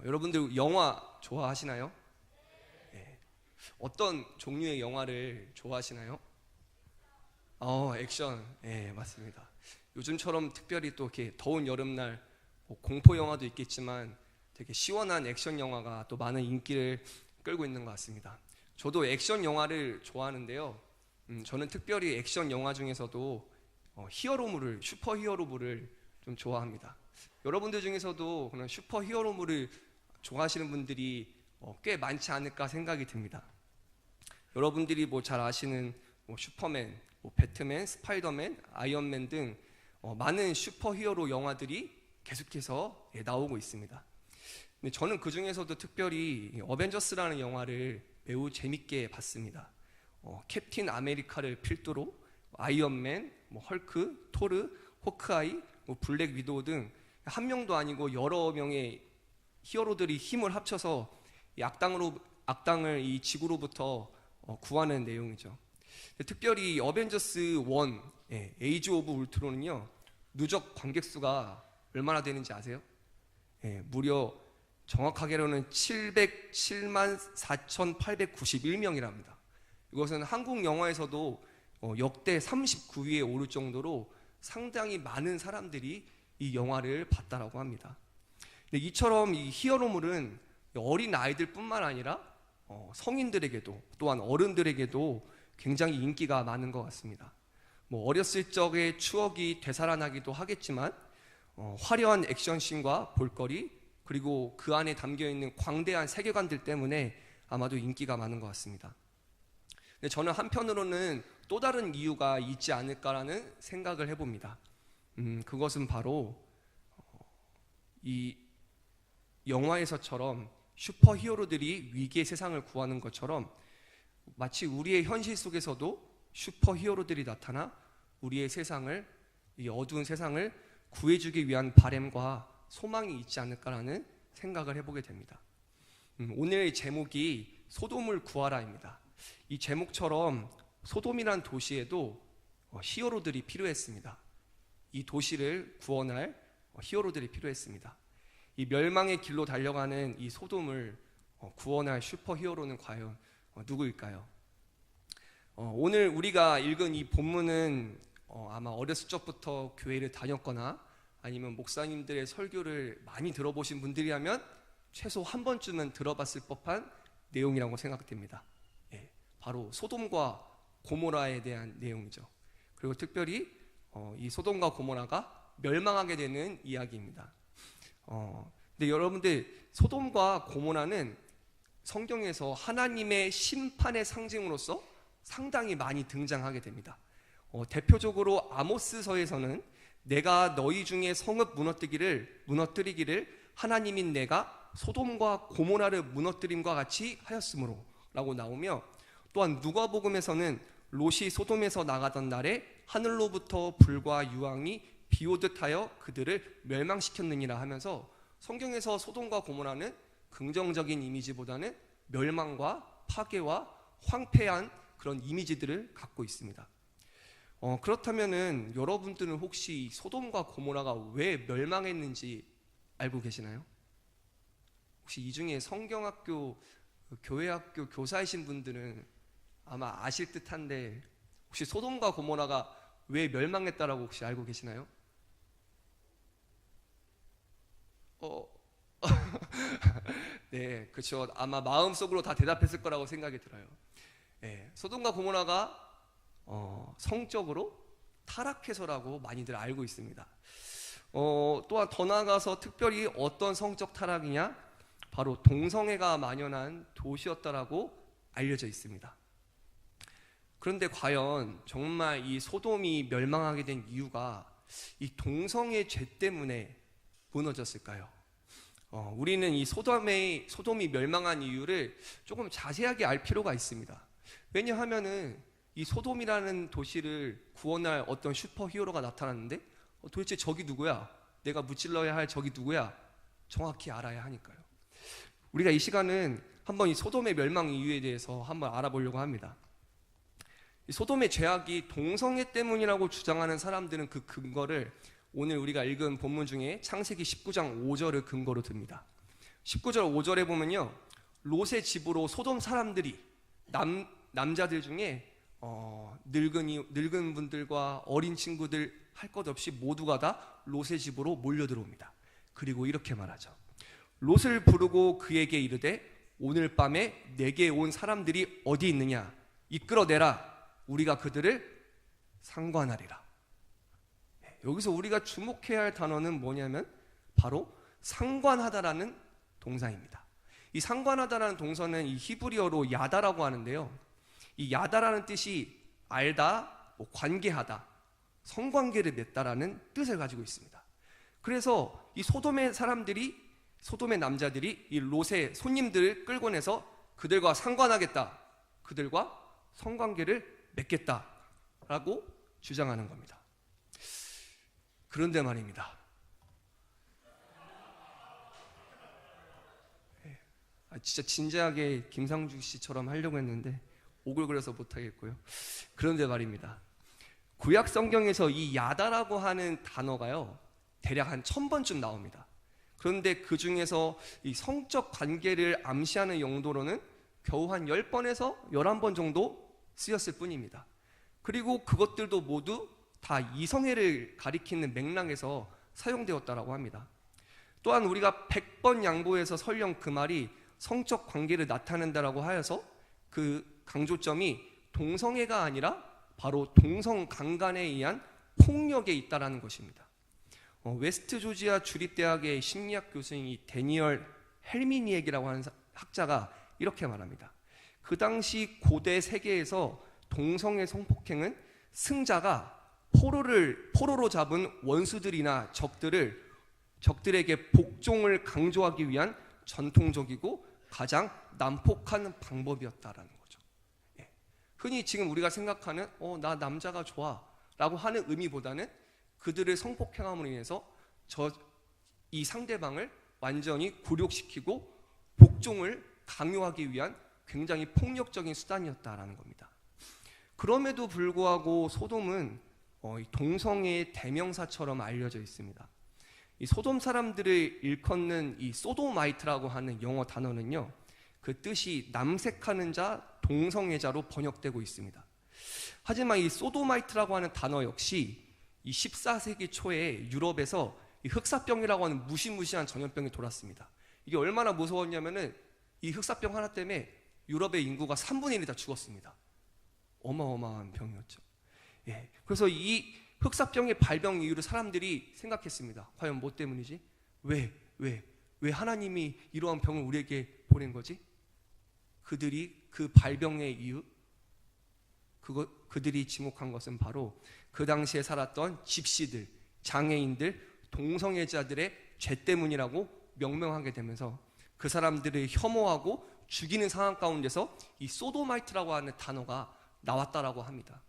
여러분들 영화 좋아하시나요? 네. 어떤 종류의 영화를 좋아하시나요? 액션. 네, 맞습니다. 요즘처럼 특별히 또 이렇게 더운 여름날 공포 영화도 있겠지만 되게 시원한 액션 영화가 또 많은 인기를 끌고 있는 것 같습니다. 저도 액션 영화를 좋아하는데요. 저는 특별히 액션 영화 중에서도 히어로물을, 슈퍼 히어로물을 좀 좋아합니다. 여러분들 중에서도 그런 슈퍼 히어로물을 좋아하시는 분들이 꽤 많지 않을까 생각이 듭니다. 여러분들이 잘 아시는 슈퍼맨, 배트맨, 스파이더맨, 아이언맨 등 많은 슈퍼 히어로 영화들이 계속해서 나오고 있습니다. 근데 저는 그 중에서도 특별히 어벤져스라는 영화를 매우 재밌게 봤습니다. 캡틴 아메리카를 필두로 아이언맨, 헐크, 토르, 호크아이, 블랙 위도우 등 한 명도 아니고 여러 명의 히어로들이 힘을 합쳐서 이 악당을 이 지구로부터 구하는 내용이죠. 특별히 어벤져스 1, 에이지 오브 울트론은요, 누적 관객 수가 얼마나 되는지 아세요? 무려 정확하게로는 707만 4,891명이랍니다. 이것은 한국 영화에서도 역대 39위에 오를 정도로 상당히 많은 사람들이 이 영화를 봤다라고 합니다. 근데 이처럼 이 히어로물은 어린 아이들뿐만 아니라 성인들에게도 또한 어른들에게도 굉장히 인기가 많은 것 같습니다. 어렸을 적의 추억이 되살아나기도 하겠지만 화려한 액션씬과 볼거리 그리고 그 안에 담겨있는 광대한 세계관들 때문에 아마도 인기가 많은 것 같습니다. 근데 저는 한편으로는 또 다른 이유가 있지 않을까라는 생각을 해봅니다. 그것은 바로 이 영화에서처럼 슈퍼 히어로들이 위기의 세상을 구하는 것처럼 마치 우리의 현실 속에서도 슈퍼 히어로들이 나타나 우리의 세상을, 이 어두운 세상을 구해주기 위한 바람과 소망이 있지 않을까라는 생각을 해보게 됩니다. 오늘의 제목이 소돔을 구하라입니다. 이 제목처럼 소돔이란 도시에도 히어로들이 필요했습니다. 이 도시를 구원할 히어로들이 필요했습니다. 이 멸망의 길로 달려가는 이 소돔을 구원할 슈퍼 히어로는 과연 누구일까요? 오늘 우리가 읽은 이 본문은 아마 어렸을 적부터 교회를 다녔거나 아니면 목사님들의 설교를 많이 들어보신 분들이라면 최소 한 번쯤은 들어봤을 법한 내용이라고 생각됩니다. 바로 소돔과 고모라에 대한 내용이죠. 그리고 특별히 이 소돔과 고모라가 멸망하게 되는 이야기입니다. 근데 여러분들, 소돔과 고모라는 성경에서 하나님의 심판의 상징으로서 상당히 많이 등장하게 됩니다. 대표적으로 아모스서에서는 내가 너희 중에 성읍 무너뜨리기를 하나님인 내가 소돔과 고모라를 무너뜨림과 같이 하였으므로 라고 나오며, 또한 누가복음에서는 롯이 소돔에서 나가던 날에 하늘로부터 불과 유황이 비오듯 하여 그들을 멸망시켰느니라 하면서 성경에서 소돔과 고모라는 긍정적인 이미지보다는 멸망과 파괴와 황폐한 그런 이미지들을 갖고 있습니다. 그렇다면은 여러분들은 혹시 소돔과 고모라가 왜 멸망했는지 알고 계시나요? 혹시 이 중에 성경학교, 교회학교 교사이신 분들은 아마 아실 듯한데, 혹시 소돔과 고모라가 왜 멸망했다라고 혹시 알고 계시나요? 네, 그렇죠. 아마 마음속으로 다 대답했을 거라고 생각이 들어요. 소돔과 고모라가 성적으로 타락해서라고 많이들 알고 있습니다. 또한 더 나아가서 특별히 어떤 성적 타락이냐? 바로 동성애가 만연한 도시였다라고 알려져 있습니다. 그런데 과연 정말 이 소돔이 멸망하게 된 이유가 이 동성애 죄 때문에 무너졌을까요? 우리는 이 소돔이 멸망한 이유를 조금 자세하게 알 필요가 있습니다. 왜냐하면은 이 소돔이라는 도시를 구원할 어떤 슈퍼 히어로가 나타났는데 도대체 적이 누구야? 내가 무찔러야 할 적이 누구야? 정확히 알아야 하니까요. 우리가 이 시간은 한번 이 소돔의 멸망 이유에 대해서 한번 알아보려고 합니다. 이 소돔의 죄악이 동성애 때문이라고 주장하는 사람들은 그 근거를 오늘 우리가 읽은 본문 중에 창세기 19장 5절을 근거로 듭니다. 19절 5절에 보면요, 롯의 집으로 소돔 사람들이 남자들 중에 늙은 분들과 어린 친구들 할 것 없이 모두가 다 롯의 집으로 몰려 들어옵니다. 그리고 이렇게 말하죠. 롯을 부르고 그에게 이르되 오늘 밤에 내게 온 사람들이 어디 있느냐 이끌어내라. 우리가 그들을 상관하리라. 여기서 우리가 주목해야 할 단어는 뭐냐면 바로 상관하다라는 동사입니다. 이 상관하다라는 동사는 이 히브리어로 야다라고 하는데요, 이 야다라는 뜻이 알다, 관계하다, 성관계를 맺다라는 뜻을 가지고 있습니다. 그래서 이 소돔의 남자들이 이 롯의 손님들을 끌고 내서 그들과 상관하겠다, 그들과 성관계를 맺겠다라고 주장하는 겁니다. 그런데 말입니다, 진짜 진지하게 김상중 씨처럼 하려고 했는데 오글거려서 못하겠고요. 그런데 말입니다, 구약 성경에서 이 야다라고 하는 단어가요 대략 한 1000번쯤 나옵니다. 그런데 그 중에서 이 성적 관계를 암시하는 용도로는 겨우 한 10번에서 11번 정도 쓰였을 뿐입니다. 그리고 그것들도 모두 다 이성애를 가리키는 맥락에서 사용되었다라고 합니다. 또한 우리가 100번 양보해서 설령 그 말이 성적 관계를 나타낸다라고 하여서 그 강조점이 동성애가 아니라 바로 동성 강간에 의한 폭력에 있다라는 것입니다. 웨스트 조지아 주립대학의 심리학 교수인 이 데니얼 헬미니액이라고 하는 학자가 이렇게 말합니다. 그 당시 고대 세계에서 동성애 성폭행은 승자가 포로로 잡은 원수들이나 적들에게 복종을 강조하기 위한 전통적이고 가장 난폭한 방법이었다라는 거죠. 흔히 지금 우리가 생각하는 나 남자가 좋아 라고 하는 의미보다는 그들을 성폭행함으로 인해서 이 상대방을 완전히 굴욕시키고 복종을 강요하기 위한 굉장히 폭력적인 수단이었다라는 겁니다. 그럼에도 불구하고 소돔은 동성애의 대명사처럼 알려져 있습니다. 이 소돔 사람들을 일컫는 이 소도마이트라고 하는 영어 단어는요, 그 뜻이 남색하는 자, 동성애자로 번역되고 있습니다. 하지만 이 소도마이트라고 하는 단어 역시 이 14세기 초에 유럽에서 이 흑사병이라고 하는 무시무시한 전염병이 돌았습니다. 이게 얼마나 무서웠냐면은 이 흑사병 하나 때문에 유럽의 인구가 3분의 1이 다 죽었습니다. 어마어마한 병이었죠. 그래서 이 흑사병의 발병 이유를 사람들이 생각했습니다. 과연 뭐 때문이지? 왜 하나님이 이러한 병을 우리에게 보낸 거지? 그들이 그 발병의 이유, 그들이 지목한 것은 바로 그 당시에 살았던 집시들, 장애인들, 동성애자들의 죄 때문이라고 명명하게 되면서 그 사람들을 혐오하고 죽이는 상황 가운데서 이 소도마이트라고 하는 단어가 나왔다라고 합니다.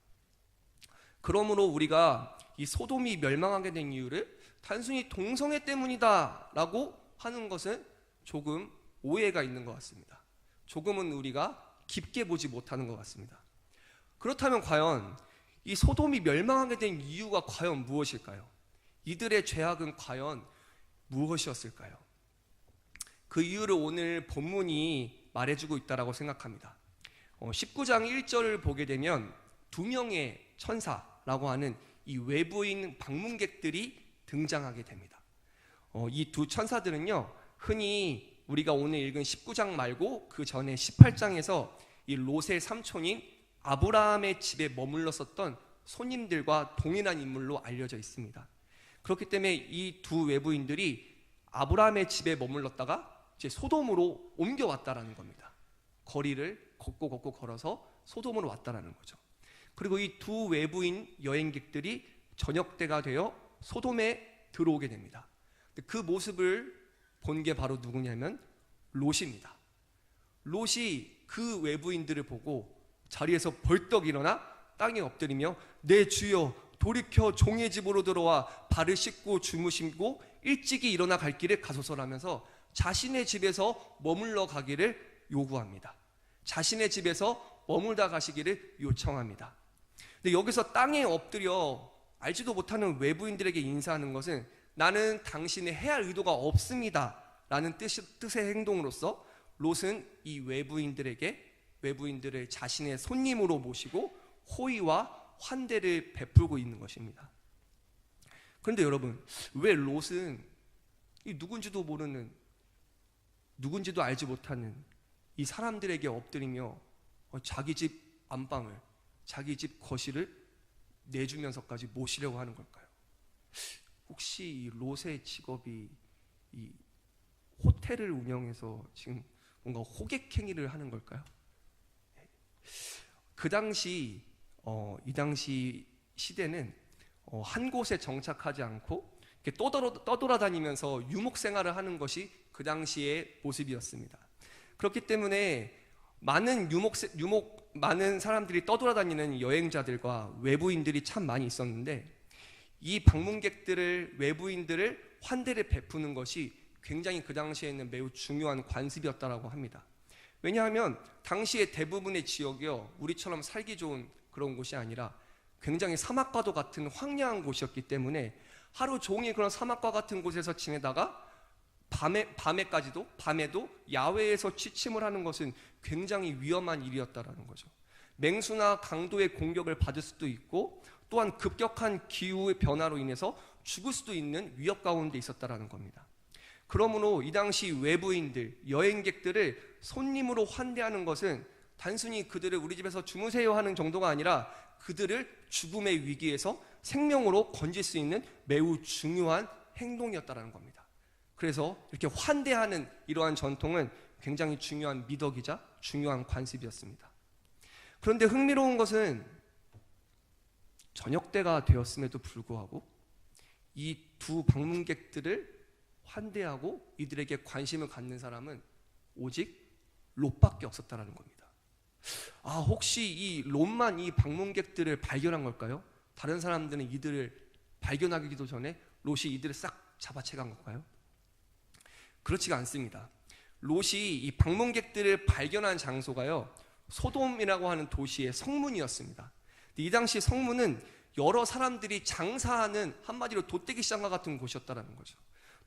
그러므로 우리가 이 소돔이 멸망하게 된 이유를 단순히 동성애 때문이다라고 하는 것은 조금 오해가 있는 것 같습니다. 조금은 우리가 깊게 보지 못하는 것 같습니다. 그렇다면 과연 이 소돔이 멸망하게 된 이유가 과연 무엇일까요? 이들의 죄악은 과연 무엇이었을까요? 그 이유를 오늘 본문이 말해주고 있다라고 생각합니다. 19장 1절을 보게 되면 두 명의 천사라고 하는 이 외부인 방문객들이 등장하게 됩니다. 이 두 천사들은요, 흔히 우리가 오늘 읽은 19장 말고 그 전에 18장에서 이 롯의 삼촌인 아브라함의 집에 머물렀었던 손님들과 동일한 인물로 알려져 있습니다. 그렇기 때문에 이 두 외부인들이 아브라함의 집에 머물렀다가 이제 소돔으로 옮겨왔다라는 겁니다. 거리를 걷고 걸어서 소돔으로 왔다라는 거죠. 그리고 이 두 외부인 여행객들이 저녁 때가 되어 소돔에 들어오게 됩니다. 그 모습을 본 게 바로 누구냐면 롯입니다. 롯이 그 외부인들을 보고 자리에서 벌떡 일어나 땅에 엎드리며 내 주여 돌이켜 종의 집으로 들어와 발을 씻고 주무시고 일찍이 일어나 갈 길을 가소서라면서 자신의 집에서 머물러 가기를 요구합니다. 자신의 집에서 머물다 가시기를 요청합니다. 근데 여기서 땅에 엎드려 알지도 못하는 외부인들에게 인사하는 것은 나는 당신의 해야 할 의도가 없습니다 라는 뜻의 행동으로서 롯은 이 외부인들을 자신의 손님으로 모시고 호의와 환대를 베풀고 있는 것입니다. 그런데 여러분, 왜 롯은 이 누군지도 모르는, 누군지도 알지 못하는 이 사람들에게 엎드리며 자기 집 안방을, 자기 집 거실을 내주면서까지 모시려고 하는 걸까요? 혹시 이 롯의 직업이 이 호텔을 운영해서 지금 뭔가 호객행위를 하는 걸까요? 그 당시 이 당시 시대는 한 곳에 정착하지 않고 이렇게 떠돌아다니면서 유목 생활을 하는 것이 그 당시의 모습이었습니다. 그렇기 때문에 많은 많은 사람들이 떠돌아다니는 여행자들과 외부인들이 참 많이 있었는데, 이 방문객들을, 외부인들을 환대를 베푸는 것이 굉장히 그 당시에는 매우 중요한 관습이었다고 합니다. 왜냐하면 당시의 대부분의 지역이요, 우리처럼 살기 좋은 그런 곳이 아니라 굉장히 사막과도 같은 황량한 곳이었기 때문에 하루 종일 그런 사막과 같은 곳에서 지내다가 밤에도 야외에서 취침을 하는 것은 굉장히 위험한 일이었다라는 거죠. 맹수나 강도의 공격을 받을 수도 있고, 또한 급격한 기후의 변화로 인해서 죽을 수도 있는 위협 가운데 있었다라는 겁니다. 그러므로 이 당시 외부인들, 여행객들을 손님으로 환대하는 것은 단순히 그들을 우리 집에서 주무세요 하는 정도가 아니라 그들을 죽음의 위기에서 생명으로 건질 수 있는 매우 중요한 행동이었다라는 겁니다. 그래서 이렇게 환대하는 이러한 전통은 굉장히 중요한 미덕이자 중요한 관습이었습니다. 그런데 흥미로운 것은 저녁 때가 되었음에도 불구하고 이 두 방문객들을 환대하고 이들에게 관심을 갖는 사람은 오직 롯밖에 없었다라는 겁니다. 혹시 이 롯만 이 방문객들을 발견한 걸까요? 다른 사람들은 이들을 발견하기도 전에 롯이 이들을 싹 잡아채간 걸까요? 그렇지가 않습니다. 롯이 이 방문객들을 발견한 장소가요, 소돔이라고 하는 도시의 성문이었습니다. 이 당시 성문은 여러 사람들이 장사하는, 한마디로 돗대기 시장과 같은 곳이었다는 거죠.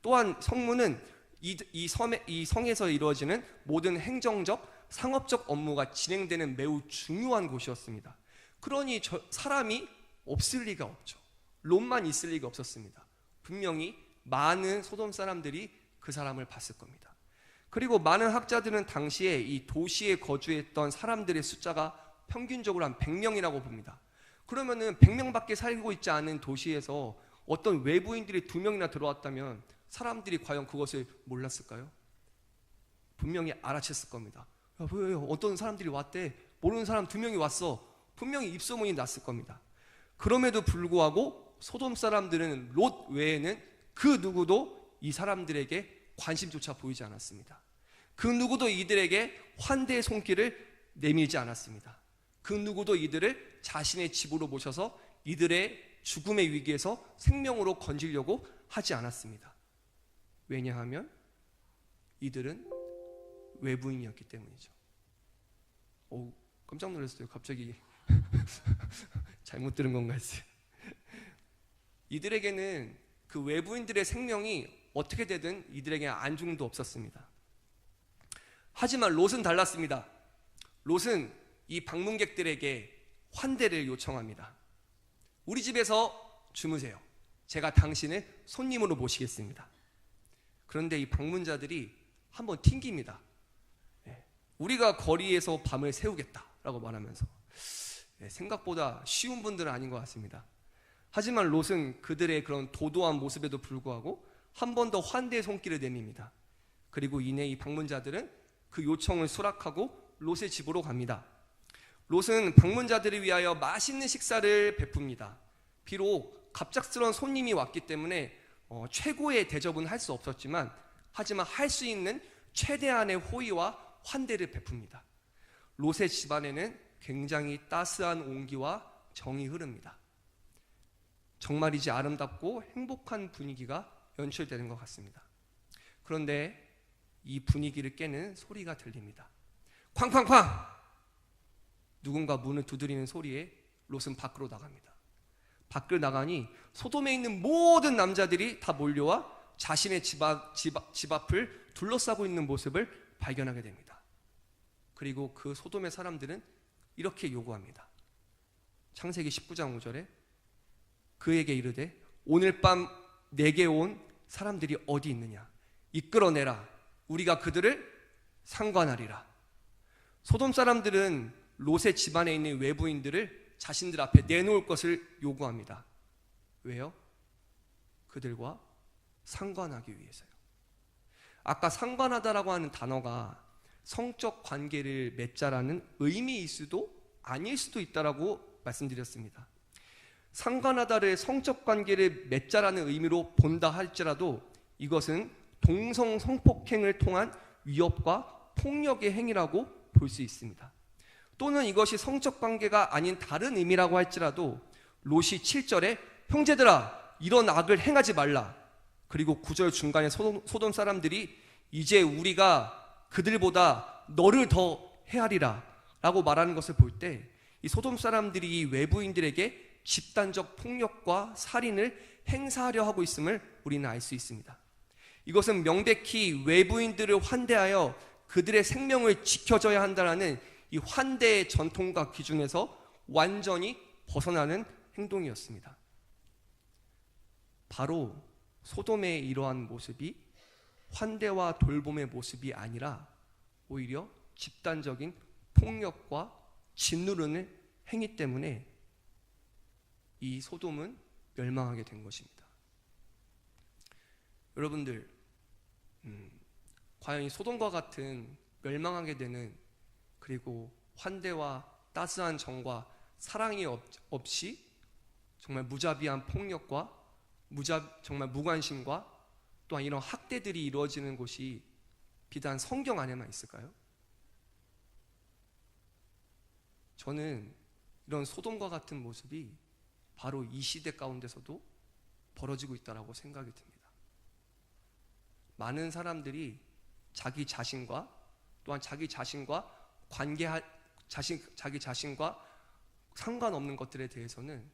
또한 성문은 이 성에서 이루어지는 모든 행정적, 상업적 업무가 진행되는 매우 중요한 곳이었습니다. 그러니 사람이 없을 리가 없죠. 롯만 있을 리가 없었습니다. 분명히 많은 소돔 사람들이 그 사람을 봤을 겁니다. 그리고 많은 학자들은 당시에 이 도시에 거주했던 사람들의 숫자가 평균적으로 한 100명이라고 봅니다. 그러면은 100명밖에 살고 있지 않은 도시에서 어떤 외부인들이 2명이나 들어왔다면 사람들이 과연 그것을 몰랐을까요? 분명히 알아챘을 겁니다. 왜 어떤 사람들이 왔대? 모르는 사람 2명이 왔어. 분명히 입소문이 났을 겁니다. 그럼에도 불구하고 소돔 사람들은 롯 외에는 그 누구도 이 사람들에게 관심조차 보이지 않았습니다. 그 누구도 이들에게 환대의 손길을 내밀지 않았습니다. 그 누구도 이들을 자신의 집으로 모셔서 이들의 죽음의 위기에서 생명으로 건지려고 하지 않았습니다. 왜냐하면 이들은 외부인이었기 때문이죠. 깜짝 놀랐어요. 갑자기 잘못 들은 건가 했어요. 이들에게는 그 외부인들의 생명이 어떻게 되든 이들에게 안중도 없었습니다. 하지만 롯은 달랐습니다. 롯은 이 방문객들에게 환대를 요청합니다. 우리 집에서 주무세요. 제가 당신을 손님으로 모시겠습니다. 그런데 이 방문자들이 한번 튕깁니다. 우리가 거리에서 밤을 새우겠다라고 말하면서 생각보다 쉬운 분들은 아닌 것 같습니다. 하지만 롯은 그들의 그런 도도한 모습에도 불구하고 한 번 더 환대의 손길을 내밉니다. 그리고 이내 이 방문자들은 그 요청을 수락하고 롯의 집으로 갑니다. 롯은 방문자들을 위하여 맛있는 식사를 베풉니다. 비록 갑작스러운 손님이 왔기 때문에 최고의 대접은 할 수 없었지만, 하지만 할 수 있는 최대한의 호의와 환대를 베풉니다. 롯의 집안에는 굉장히 따스한 온기와 정이 흐릅니다. 정말이지 아름답고 행복한 분위기가 연출되는 것 같습니다. 그런데 이 분위기를 깨는 소리가 들립니다. 쾅쾅쾅! 누군가 문을 두드리는 소리에 롯은 밖으로 나갑니다. 밖을 나가니 소돔에 있는 모든 남자들이 다 몰려와 자신의 집 앞을 둘러싸고 있는 모습을 발견하게 됩니다. 그리고 그 소돔의 사람들은 이렇게 요구합니다. 창세기 19장 5절에 그에게 이르되 오늘 밤 내게 온 사람들이 어디 있느냐 이끌어내라 우리가 그들을 상관하리라. 소돔 사람들은 롯의 집안에 있는 외부인들을 자신들 앞에 내놓을 것을 요구합니다. 왜요? 그들과 상관하기 위해서요. 아까 상관하다라고 하는 단어가 성적 관계를 맺자라는 의미일 수도 아닐 수도 있다라고 말씀드렸습니다. 상관하다를 성적 관계를 맺자라는 의미로 본다 할지라도 이것은 동성 성폭행을 통한 위협과 폭력의 행위라고 볼 수 있습니다. 또는 이것이 성적 관계가 아닌 다른 의미라고 할지라도 롯이 7절에 형제들아 이런 악을 행하지 말라. 그리고 9절 중간에 소돔 사람들이 이제 우리가 그들보다 너를 더 헤아리라 라고 말하는 것을 볼 때 이 소돔 사람들이 이 외부인들에게 집단적 폭력과 살인을 행사하려 하고 있음을 우리는 알 수 있습니다. 이것은 명백히 외부인들을 환대하여 그들의 생명을 지켜줘야 한다는 이 환대의 전통과 기준에서 완전히 벗어나는 행동이었습니다. 바로 소돔의 이러한 모습이 환대와 돌봄의 모습이 아니라 오히려 집단적인 폭력과 짓누르는 행위 때문에 이 소돔은 멸망하게 된 것입니다. 여러분들, 과연 이 소돔과 같은 멸망하게 되는 그리고 환대와 따스한 정과 사랑이 없이 정말 무자비한 폭력과 정말 무관심과 또한 이런 학대들이 이루어지는 곳이 비단 성경 안에만 있을까요? 저는 이런 소돔과 같은 모습이 바로 이 시대 가운데서도 벌어지고 있다고 생각이 듭니다. 많은 사람들이 자기 자신과 또한 자기 자신과 자기 자신과 상관없는 것들에 대해서는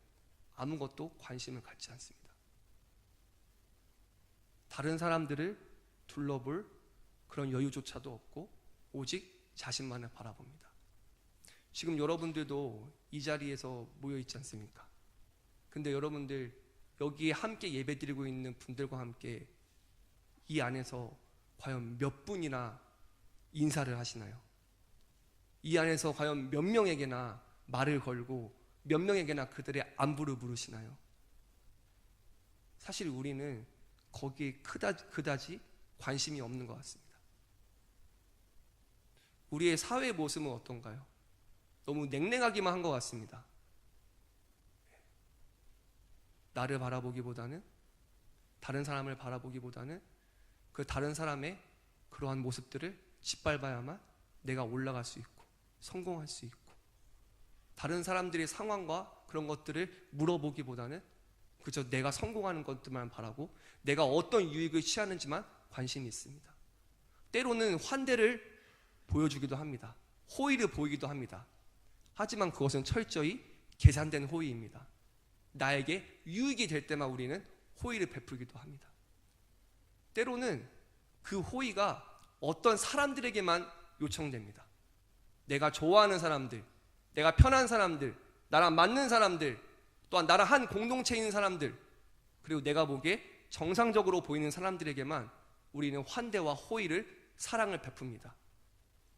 아무것도 관심을 갖지 않습니다. 다른 사람들을 둘러볼 그런 여유조차도 없고 오직 자신만을 바라봅니다. 지금 여러분들도 이 자리에서 모여 있지 않습니까? 근데 여러분들 여기에 함께 예배드리고 있는 분들과 함께 이 안에서 과연 몇 분이나 인사를 하시나요? 이 안에서 과연 몇 명에게나 말을 걸고 몇 명에게나 그들의 안부를 물으시나요? 사실 우리는 거기에 그다지 관심이 없는 것 같습니다. 우리의 사회 모습은 어떤가요? 너무 냉랭하기만 한 것 같습니다. 나를 바라보기보다는 다른 사람을 바라보기보다는 그 다른 사람의 그러한 모습들을 짓밟아야만 내가 올라갈 수 있고 성공할 수 있고 다른 사람들의 상황과 그런 것들을 물어보기보다는 그저 내가 성공하는 것들만 바라고 내가 어떤 유익을 취하는지만 관심이 있습니다. 때로는 환대를 보여주기도 합니다. 호의를 보이기도 합니다. 하지만 그것은 철저히 계산된 호의입니다. 나에게 유익이 될 때만 우리는 호의를 베풀기도 합니다. 때로는 그 호의가 어떤 사람들에게만 요청됩니다. 내가 좋아하는 사람들, 내가 편한 사람들, 나랑 맞는 사람들, 또한 나랑 한 공동체에 있는 사람들, 그리고 내가 보기에 정상적으로 보이는 사람들에게만 우리는 환대와 호의를, 사랑을 베풉니다.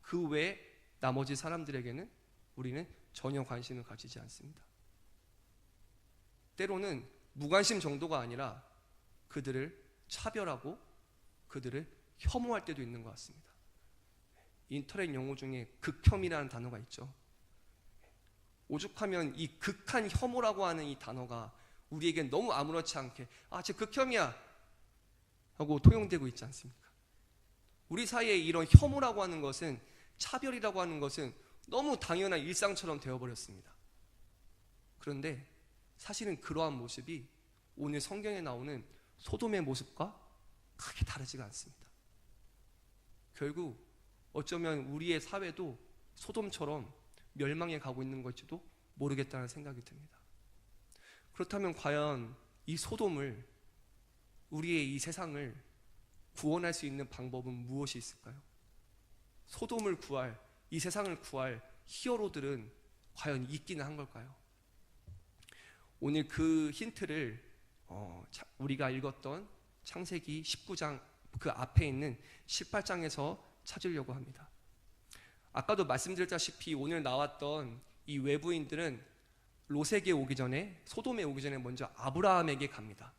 그 외에 나머지 사람들에게는 우리는 전혀 관심을 가지지 않습니다. 때로는 무관심 정도가 아니라 그들을 차별하고 그들을 혐오할 때도 있는 것 같습니다. 인터넷 용어 중에 극혐이라는 단어가 있죠. 오죽하면 이 극한 혐오라고 하는 이 단어가 우리에겐 너무 아무렇지 않게 쟤 극혐이야 하고 통용되고 있지 않습니까? 우리 사이에 이런 혐오라고 하는 것은, 차별이라고 하는 것은 너무 당연한 일상처럼 되어버렸습니다. 그런데 사실은 그러한 모습이 오늘 성경에 나오는 소돔의 모습과 크게 다르지가 않습니다. 결국 어쩌면 우리의 사회도 소돔처럼 멸망해 가고 있는 걸지도 모르겠다는 생각이 듭니다. 그렇다면 과연 이 소돔을 우리의 이 세상을 구원할 수 있는 방법은 무엇이 있을까요? 소돔을 구할, 이 세상을 구할 히어로들은 과연 있기는 한 걸까요? 오늘 그 힌트를 우리가 읽었던 창세기 19장 그 앞에 있는 18장에서 찾으려고 합니다. 아까도 말씀드렸다시피 오늘 나왔던 이 외부인들은 롯에게 오기 전에, 소돔에 오기 전에 먼저 아브라함에게 갑니다.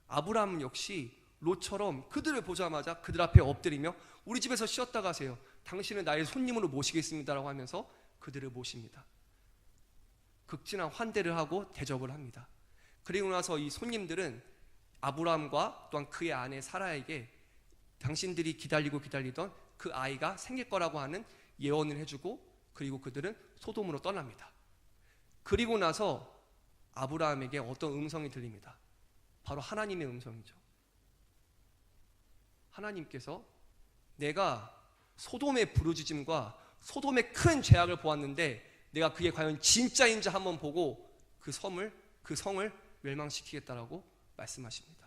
아브라함 역시 롯처럼 그들을 보자마자 그들 앞에 엎드리며 우리 집에서 쉬었다 가세요, 당신은 나의 손님으로 모시겠습니다라고 하면서 그들을 모십니다. 극진한 환대를 하고 대접을 합니다. 그리고 나서 이 손님들은 아브라함과 또한 그의 아내 사라에게 당신들이 기다리던 그 아이가 생길 거라고 하는 예언을 해주고, 그리고 그들은 소돔으로 떠납니다. 그리고 나서 아브라함에게 어떤 음성이 들립니다. 바로 하나님의 음성이죠. 하나님께서 내가 소돔의 부르짖음과 소돔의 큰 죄악을 보았는데 내가 그게 과연 진짜인지 한번 보고 그 성을 멸망시키겠다라고 말씀하십니다.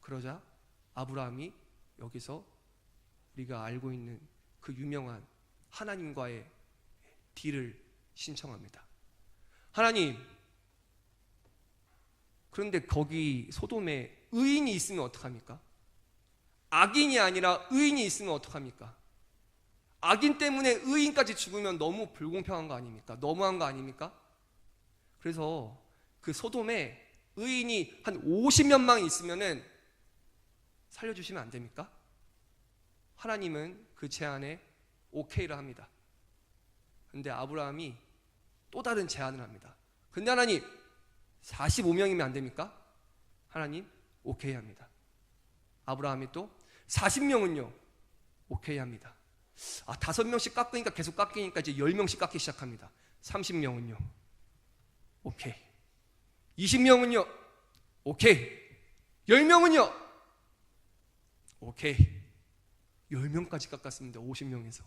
그러자 아브라함이 여기서 우리가 알고 있는 그 유명한 하나님과의 딜을 신청합니다. 하나님, 그런데 거기 소돔에 의인이 있으면 어떡합니까? 악인이 아니라 의인이 있으면 어떡합니까? 악인 때문에 의인까지 죽으면 너무 불공평한 거 아닙니까? 너무한 거 아닙니까? 그래서 그 소돔에 의인이 한 50명만 있으면은 살려주시면 안 됩니까? 하나님은 그 제안에 오케이를 합니다. 근데 아브라함이 또 다른 제안을 합니다. 근데 하나님, 45명이면 안 됩니까? 하나님 오케이 합니다. 아브라함이 또 40명은요 오케이 합니다. 5명씩 깎으니까 계속 깎이니까 이제 10명씩 깎기 시작합니다. 30명은요 오케이, 20명은요 오케이, 10명은요 오케이, 10명까지 깎았습니다. 50명에서.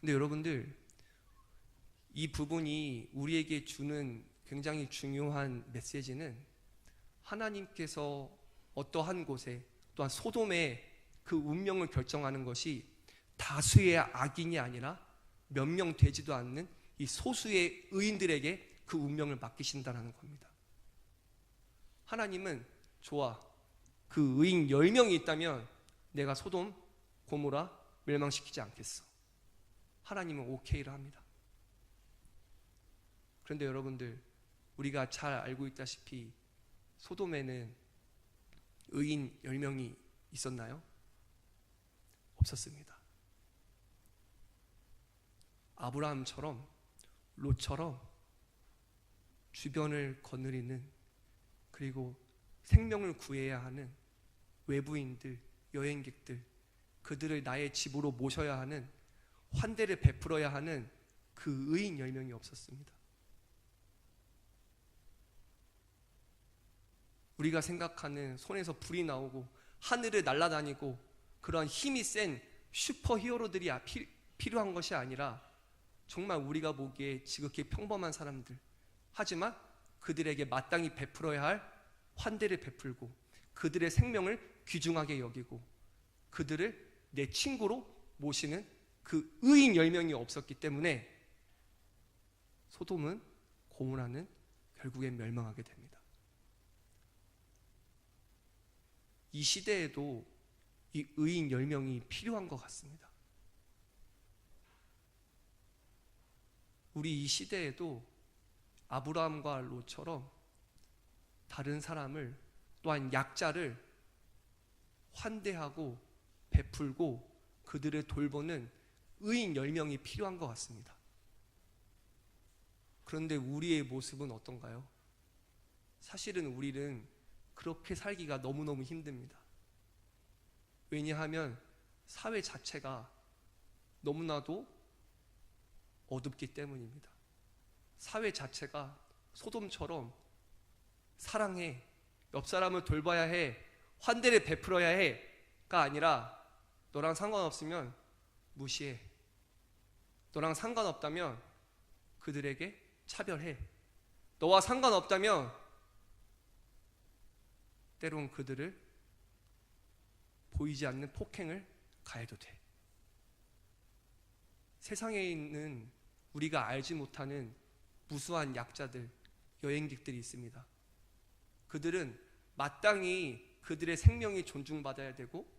근데 여러분들, 이 부분이 우리에게 주는 굉장히 중요한 메시지는 하나님께서 어떠한 곳에, 또한 소돔의 그 운명을 결정하는 것이 다수의 악인이 아니라 몇 명 되지도 않는 이 소수의 의인들에게 그 운명을 맡기신다는 겁니다. 하나님은 좋아, 그 의인 10명이 있다면 내가 소돔, 고모라 멸망시키지 않겠어. 하나님은 오케이를 합니다. 그런데 여러분들, 우리가 잘 알고 있다시피 소돔에는 의인 10명이 있었나요? 없었습니다. 아브라함처럼, 롯처럼 주변을 거느리는, 그리고 생명을 구해야 하는 외부인들, 여행객들, 그들을 나의 집으로 모셔야 하는, 환대를 베풀어야 하는 그 의인 10명이 없었습니다. 우리가 생각하는 손에서 불이 나오고 하늘을 날아다니고 그런 힘이 센 슈퍼 히어로들이 필요한 것이 아니라 정말 우리가 보기에 지극히 평범한 사람들, 하지만 그들에게 마땅히 베풀어야 할 환대를 베풀고 그들의 생명을 귀중하게 여기고 그들을 내 친구로 모시는 그 의인 10명이 없었기 때문에 소돔은, 고모라는 결국엔 멸망하게 됩니다. 이 시대에도 이 의인 10명이 필요한 것 같습니다. 우리 이 시대에도 아브라함과 롯처럼 다른 사람을, 또한 약자를 환대하고 베풀고 그들을 돌보는 의인 10명이 필요한 것 같습니다. 그런데 우리의 모습은 어떤가요? 사실은 우리는 그렇게 살기가 너무너무 힘듭니다. 왜냐하면 사회 자체가 너무나도 어둡기 때문입니다. 사회 자체가 소돔처럼 사랑해, 옆 사람을 돌봐야 해, 환대를 베풀어야 해가 아니라 너랑 상관없으면 무시해, 너랑 상관없다면 그들에게 차별해, 너와 상관없다면 때론 그들을 보이지 않는 폭행을 가해도 돼. 세상에 있는 우리가 알지 못하는 무수한 약자들, 여행객들이 있습니다. 그들은 마땅히 그들의 생명이 존중받아야 되고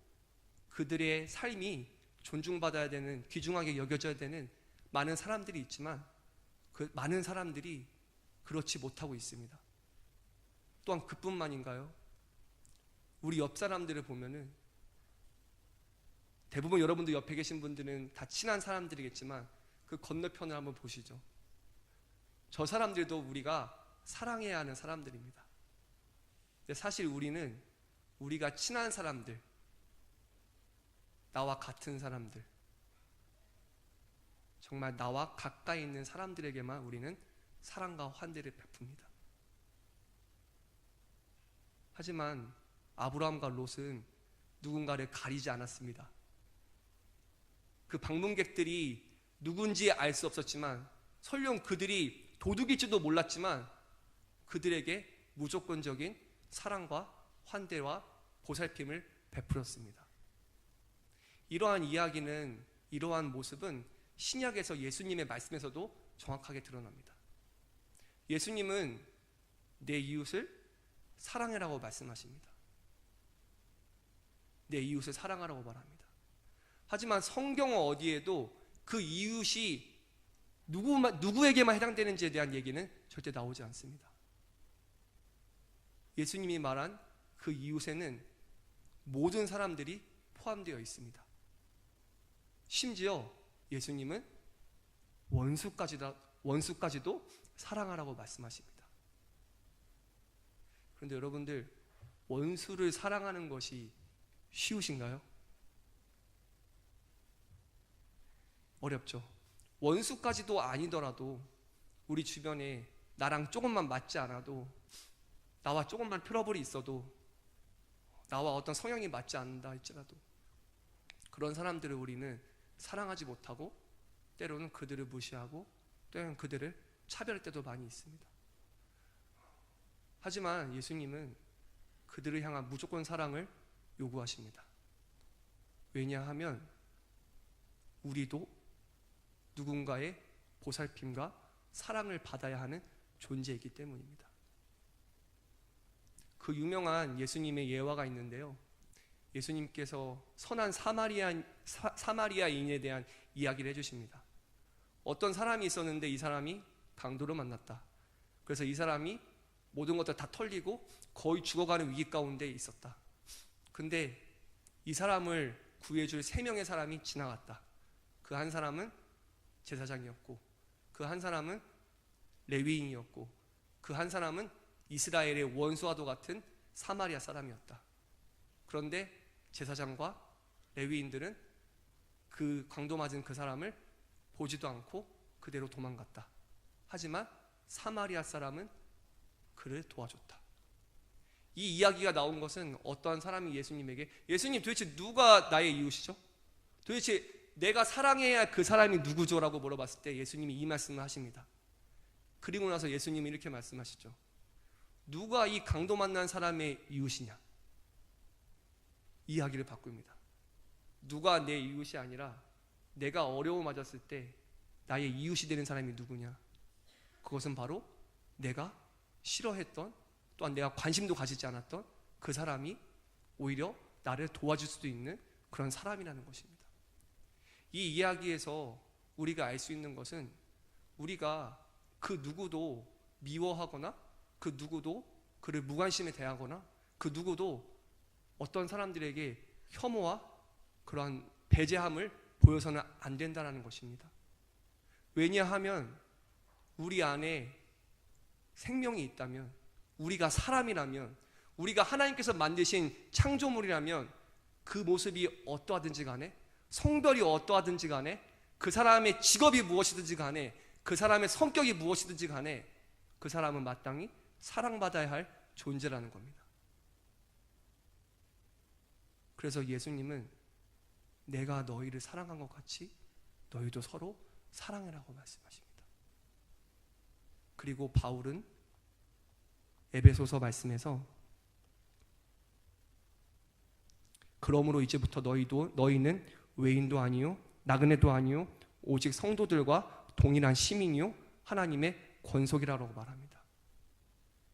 그들의 삶이 존중받아야 되는, 귀중하게 여겨져야 되는 많은 사람들이 있지만 그 많은 사람들이 그렇지 못하고 있습니다. 또한 그뿐만인가요? 우리 옆 사람들을 보면은 대부분 여러분들 옆에 계신 분들은 다 친한 사람들이겠지만 그 건너편을 한번 보시죠. 저 사람들도 우리가 사랑해야 하는 사람들입니다. 근데 사실 우리는 우리가 친한 사람들, 나와 같은 사람들, 정말 나와 가까이 있는 사람들에게만 우리는 사랑과 환대를 베풉니다. 하지만 아브라함과 롯은 누군가를 가리지 않았습니다. 그 방문객들이 누군지 알 수 없었지만, 설령 그들이 도둑일지도 몰랐지만 그들에게 무조건적인 사랑과 환대와 보살핌을 베풀었습니다. 이러한 이야기는, 이러한 모습은 신약에서 예수님의 말씀에서도 정확하게 드러납니다. 예수님은 내 이웃을 사랑해라고 말씀하십니다. 내 이웃을 사랑하라고 말합니다. 하지만 성경 어디에도 그 이웃이 누구에게만 해당되는지에 대한 얘기는 절대 나오지 않습니다. 예수님이 말한 그 이웃에는 모든 사람들이 포함되어 있습니다. 심지어 예수님은 원수까지도 사랑하라고 말씀하십니다. 그런데 여러분들, 원수를 사랑하는 것이 쉬우신가요? 어렵죠. 원수까지도 아니더라도 우리 주변에 나랑 조금만 맞지 않아도, 나와 조금만 트러블이 있어도, 나와 어떤 성향이 맞지 않는다 할지라도 그런 사람들을 우리는 사랑하지 못하고 때로는 그들을 무시하고 때로는 그들을 차별할 때도 많이 있습니다. 하지만 예수님은 그들을 향한 무조건 사랑을 요구하십니다. 왜냐하면 우리도 누군가의 보살핌과 사랑을 받아야 하는 존재이기 때문입니다. 그 유명한 예수님의 예화가 있는데요, 예수님께서 선한 사마리아인에 대한 이야기를 해주십니다. 어떤 사람이 있었는데 이 사람이 강도를 만났다. 그래서 이 사람이 모든 것들 다 털리고 거의 죽어가는 위기 가운데 있었다. 근데 이 사람을 구해줄 3명의 사람이 지나갔다. 그 한 사람은 제사장이었고, 그 한 사람은 레위인이었고, 그 한 사람은 이스라엘의 원수와도 같은 사마리아 사람이었다. 그런데 제사장과 레위인들은 그 강도 맞은 그 사람을 보지도 않고 그대로 도망갔다. 하지만 사마리아 사람은 그를 도와줬다. 이 이야기가 나온 것은 어떠한 사람이 예수님에게, 예수님 도대체 누가 나의 이웃이죠? 도대체 내가 사랑해야 할 그 사람이 누구죠? 라고 물어봤을 때 예수님이 이 말씀을 하십니다. 그리고 나서 예수님이 이렇게 말씀하시죠. 누가 이 강도 만난 사람의 이웃이냐? 이야기를 바꿉니다. 누가 내 이웃이 아니라 내가 어려움 맞았을 때 나의 이웃이 되는 사람이 누구냐? 그것은 바로 내가 싫어했던, 또한 내가 관심도 가지지 않았던 그 사람이 오히려 나를 도와줄 수도 있는 그런 사람이라는 것입니다. 이 이야기에서 우리가 알 수 있는 것은, 우리가 그 누구도 미워하거나 그 누구도 그를 무관심에 대하거나 그 누구도 어떤 사람들에게 혐오와 그러한 배제함을 보여서는 안 된다는 것입니다. 왜냐하면 우리 안에 생명이 있다면, 우리가 사람이라면, 우리가 하나님께서 만드신 창조물이라면 그 모습이 어떠하든지 간에, 성별이 어떠하든지 간에, 그 사람의 직업이 무엇이든지 간에, 그 사람의 성격이 무엇이든지 간에 그 사람은 마땅히 사랑받아야 할 존재라는 겁니다. 그래서 예수님은 내가 너희를 사랑한 것 같이 너희도 서로 사랑해라고 말씀하십니다. 그리고 바울은 에베소서 말씀에서 그러므로 이제부터 너희는 외인도 아니요 나그네도 아니요 오직 성도들과 동일한 시민이요 하나님의 권속이라고 말합니다.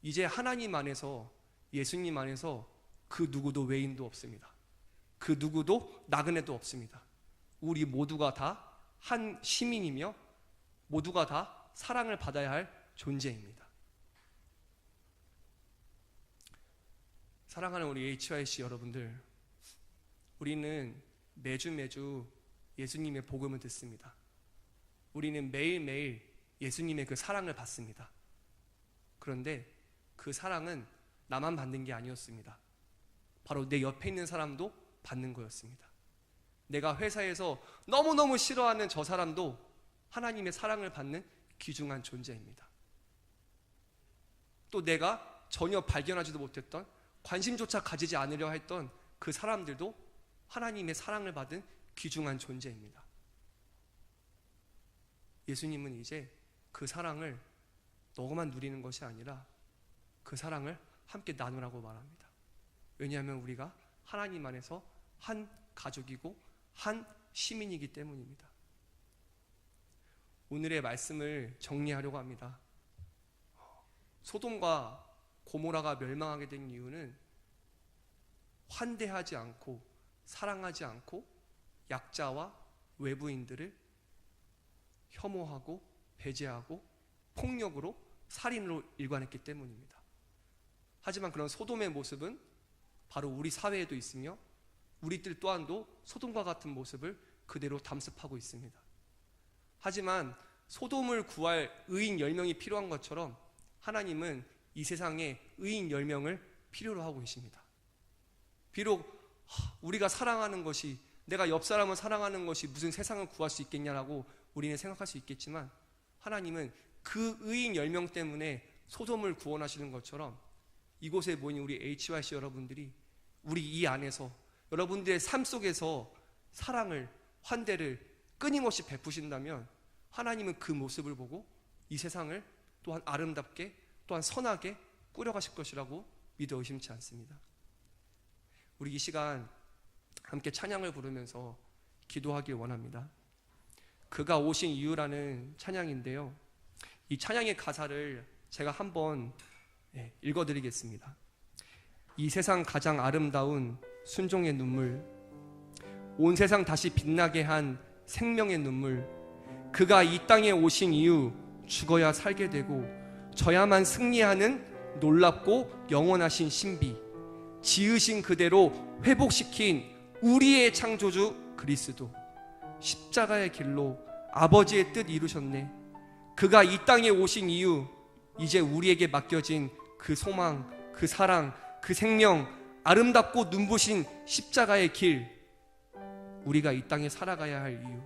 이제 하나님 안에서, 예수님 안에서 그 누구도 외인도 없습니다. 그 누구도 나그네도 없습니다. 우리 모두가 다 한 시민이며 모두가 다 사랑을 받아야 할 존재입니다. 사랑하는 우리 HYC 여러분들, 우리는 매주 예수님의 복음을 듣습니다. 우리는 매일매일 예수님의 그 사랑을 받습니다. 그런데 그 사랑은 나만 받는 게 아니었습니다. 바로 내 옆에 있는 사람도 받는 거였습니다. 내가 회사에서 너무너무 싫어하는 저 사람도 하나님의 사랑을 받는 귀중한 존재입니다. 또 내가 전혀 발견하지도 못했던, 관심조차 가지지 않으려 했던 그 사람들도 하나님의 사랑을 받은 귀중한 존재입니다. 예수님은 이제 그 사랑을 너만 누리는 것이 아니라 그 사랑을 함께 나누라고 말합니다. 왜냐하면 우리가 하나님 안에서 한 가족이고 한 시민이기 때문입니다. 오늘의 말씀을 정리하려고 합니다. 소돔과 고모라가 멸망하게 된 이유는 환대하지 않고 사랑하지 않고 약자와 외부인들을 혐오하고 배제하고 폭력으로 살인으로 일관했기 때문입니다. 하지만 그런 소돔의 모습은 바로 우리 사회에도 있으며 우리들 또한도 소돔과 같은 모습을 그대로 담습하고 있습니다. 하지만 소돔을 구할 의인 10명이 필요한 것처럼 하나님은 이 세상에 의인 10명을 필요로 하고 계십니다. 비록 우리가 사랑하는 것이, 내가 옆 사람을 사랑하는 것이 무슨 세상을 구할 수 있겠냐라고 우리는 생각할 수 있겠지만, 하나님은 그 의인 10명 때문에 소돔을 구원하시는 것처럼 이곳에 모인 우리 HYC 여러분들이 우리 이 안에서 여러분들의 삶 속에서 사랑을, 환대를 끊임없이 베푸신다면 하나님은 그 모습을 보고 이 세상을 또한 아름답게, 또한 선하게 꾸려가실 것이라고 믿어 의심치 않습니다. 우리 이 시간 함께 찬양을 부르면서 기도하길 원합니다. 그가 오신 이유라는 찬양인데요, 이 찬양의 가사를 제가 한번 읽어드리겠습니다. 이 세상 가장 아름다운 순종의 눈물, 온 세상 다시 빛나게 한 생명의 눈물, 그가 이 땅에 오신 이유, 죽어야 살게 되고 져야만 승리하는 놀랍고 영원하신 신비, 지으신 그대로 회복시킨 우리의 창조주 그리스도, 십자가의 길로 아버지의 뜻 이루셨네. 그가 이 땅에 오신 이유, 이제 우리에게 맡겨진 그 소망, 그 사랑, 그 생명, 아름답고 눈부신 십자가의 길, 우리가 이 땅에 살아가야 할 이유.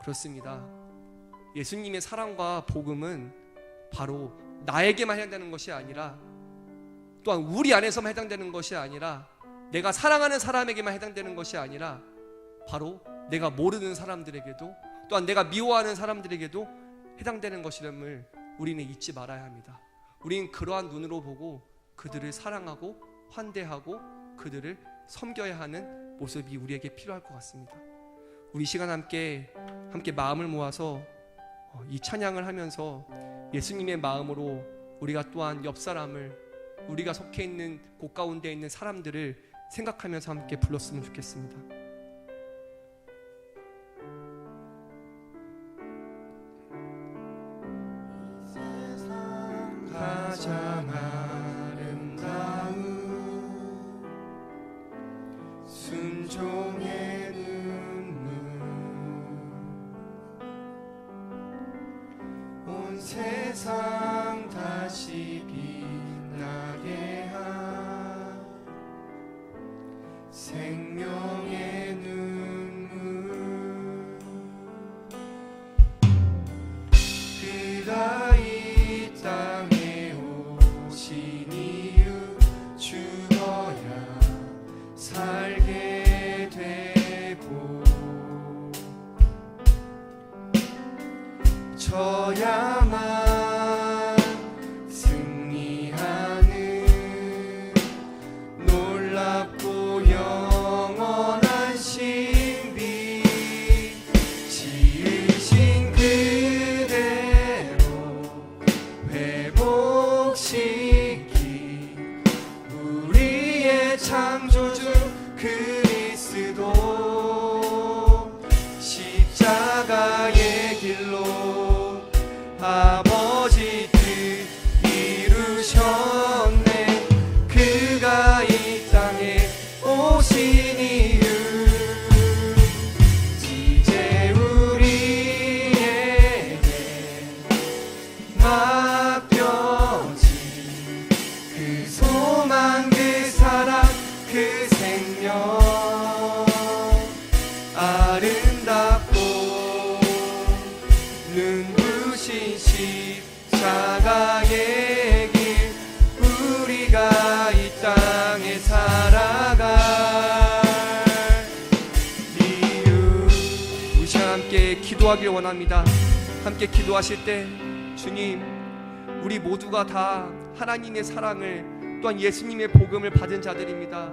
그렇습니다. 예수님의 사랑과 복음은 바로 나에게만 해당되는 것이 아니라, 또한 우리 안에서만 해당되는 것이 아니라, 내가 사랑하는 사람에게만 해당되는 것이 아니라 바로 내가 모르는 사람들에게도, 또한 내가 미워하는 사람들에게도 해당되는 것임을 우리는 잊지 말아야 합니다. 우리는 그러한 눈으로 보고 그들을 사랑하고 환대하고 그들을 섬겨야 하는 모습이 우리에게 필요할 것 같습니다. 우리 시간 함께 마음을 모아서 이 찬양을 하면서 예수님의 마음으로 우리가 또한 옆 사람을, 우리가 속해 있는 곳 가운데 있는 사람들을 생각하면서 함께 불렀으면 좋겠습니다. 세상 가장 아름다운 순종의 눈물, 온 세상 다시 빛나게 한 생명의 눈물, 그가 이 땅에 오신 회복시키 우리의 창조주 그리스도 십자가의 길로 아버지 뜻 이루셨네. 그가 이 땅에 오신 이유 이제 우리에게 맡겨진 그 소망 그 사랑 그 생명 아름답고 눈부신 십자가의 길 우리가 이 땅에 살아갈 이유. 우리 시간 함께 기도하길 원합니다. 함께 기도하실 때 주님, 우리 모두가 다 하나님의 사랑을 또한 예수님의 복음을 받은 자들입니다.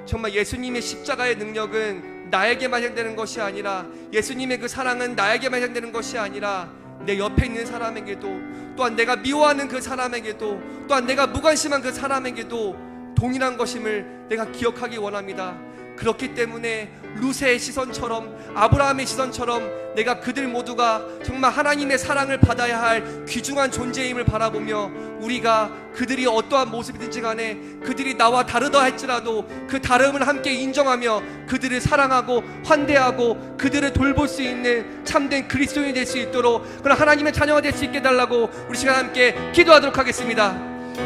정말 예수님의 십자가의 능력은 나에게만 해당되는 것이 아니라, 예수님의 그 사랑은 나에게만 해당되는 것이 아니라 내 옆에 있는 사람에게도, 또한 내가 미워하는 그 사람에게도, 또한 내가 무관심한 그 사람에게도 동일한 것임을 내가 기억하기 원합니다. 그렇기 때문에 루세의 시선처럼, 아브라함의 시선처럼 내가 그들 모두가 정말 하나님의 사랑을 받아야 할 귀중한 존재임을 바라보며, 우리가 그들이 어떠한 모습이든지 간에 그들이 나와 다르다 할지라도 그 다름을 함께 인정하며 그들을 사랑하고 환대하고 그들을 돌볼 수 있는 참된 그리스도인이 될 수 있도록, 그런 하나님의 자녀가 될 수 있게 해달라고 우리 시간 함께 기도하도록 하겠습니다.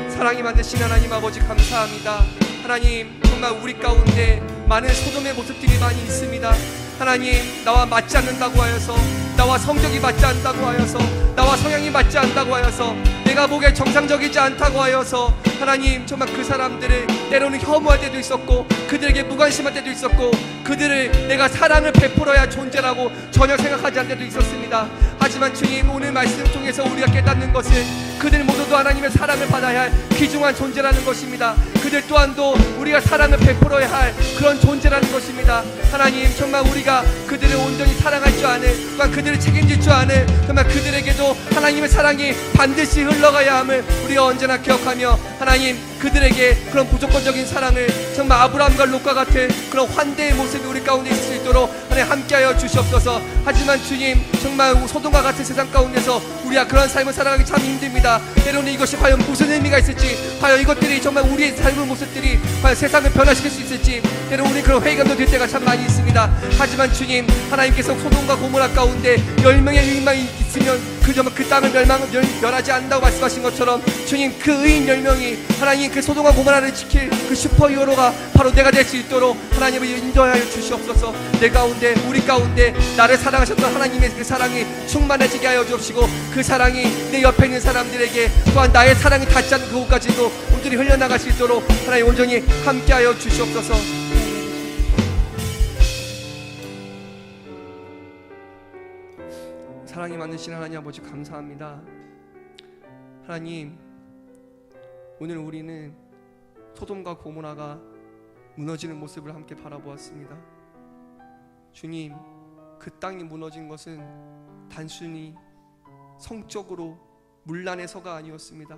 사랑이 많으신 하나님 아버지, 감사합니다. 하나님, 정말 우리 가운데 많은 소돔의 모습들이 많이 있습니다. 하나님, 나와 맞지 않는다고 하여서, 나와 성격이 맞지 않다고 하여서, 나와 성향이 맞지 않다고 하여서, 내가 보기에 정상적이지 않다고 하여서 하나님, 정말 그 사람들을 때로는 혐오할 때도 있었고, 그들에게 무관심할 때도 있었고, 그들을 내가 사랑을 베풀어야 할 존재라고 전혀 생각하지 않을 때도 있었습니다. 하지만 주님, 오늘 말씀 통해서 우리가 깨닫는 것은 그들 모두도 하나님의 사랑을 받아야 할 귀중한 존재라는 것입니다. 그들 또한도 우리가 사랑을 베풀어야 할 그런 존재라는 것입니다. 하나님, 정말 우리가 그들을 온전히 사랑할 줄 아는, 또한 그들을 책임질 줄 아는, 정말 그들에게도 하나님의 사랑이 반드시 흘러가야 함을 우리가 언제나 기억하며, 하나님, 그들에게 그런 무조건적인 사랑을 정말 아브라함과 롯과 같은 그런 환대의 모습이 우리 가운데 있을 수 있도록 하나님 함께하여 주시옵소서. 하지만 주님, 정말 소돔과 같은 세상 가운데서 우리가 그런 삶을 살아가기 참 힘듭니다. 때로는 이것이 과연 무슨 의미가 있을지, 과연 이것들이 정말 우리의 삶의 모습들이 과연 세상을 변화시킬 수 있을지, 때로는 우리 그런 회의감도 들 때가 참 많이 있습니다. 하지만 주님, 하나님께서 소돔과 고모라 가운데 10명의 의인만 있으면 그 땅을 멸하지 않는다고 말씀하신 것처럼, 주님, 그 의인 10명이 하나님 그 소돔과 고모라를 지킬 그 슈퍼히어로가 바로 내가 될 수 있도록 하나님을 인도하여 주시옵소서. 내 가운데, 우리 가운데 나를 사랑하셨던 하나님의 그 사랑이 충만해지게 하여 주옵시고, 그 사랑이 내 옆에 있는 사람들에게 또한 나의 사랑이 닿지 않는 그곳까지도 온전히 흘려나갈 수 있도록 하나님 온전히 함께하여 주시옵소서. 사랑이 많으신 하나님 아버지, 감사합니다. 하나님, 오늘 우리는 소돔과 고모라가 무너지는 모습을 함께 바라보았습니다. 주님, 그 땅이 무너진 것은 단순히 성적으로 문란해서가 아니었습니다.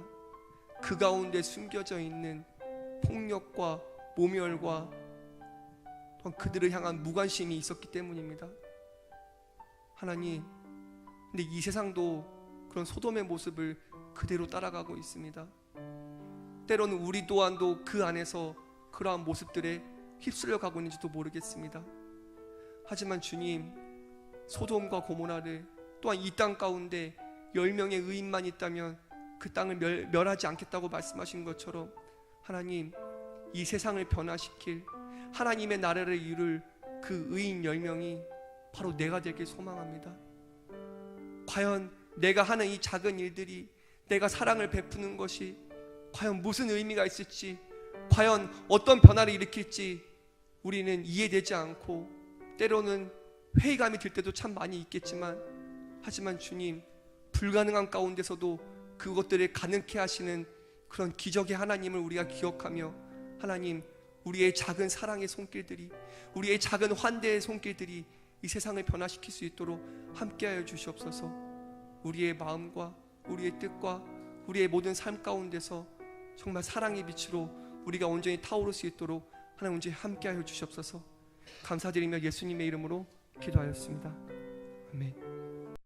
그 가운데 숨겨져 있는 폭력과 모멸과 또한 그들을 향한 무관심이 있었기 때문입니다. 하나님, 근데 이 세상도 그런 소돔의 모습을 그대로 따라가고 있습니다. 때로는 우리 또한도 그 안에서 그러한 모습들에 휩쓸려 가고 있는지도 모르겠습니다. 하지만 주님, 소돔과 고모라를 또한 이 땅 가운데 10명의 의인만 있다면 그 땅을 멸하지 않겠다고 말씀하신 것처럼, 하나님, 이 세상을 변화시킬 하나님의 나라를 이룰 그 의인 10명이 바로 내가 되길 소망합니다. 과연 내가 하는 이 작은 일들이, 내가 사랑을 베푸는 것이 과연 무슨 의미가 있을지, 과연 어떤 변화를 일으킬지 우리는 이해되지 않고, 때로는 회의감이 들 때도 참 많이 있겠지만, 하지만 주님, 불가능한 가운데서도 그것들을 가능케 하시는 그런 기적의 하나님을 우리가 기억하며, 하나님, 우리의 작은 사랑의 손길들이, 우리의 작은 환대의 손길들이 이 세상을 변화시킬 수 있도록 함께하여 주시옵소서. 우리의 마음과 우리의 뜻과 우리의 모든 삶 가운데서 정말 사랑의 빛으로 우리가 온전히 타오를 수 있도록 하나님 온전히 함께하여 주시옵소서. 감사드리며 예수님의 이름으로 기도하였습니다. 아멘.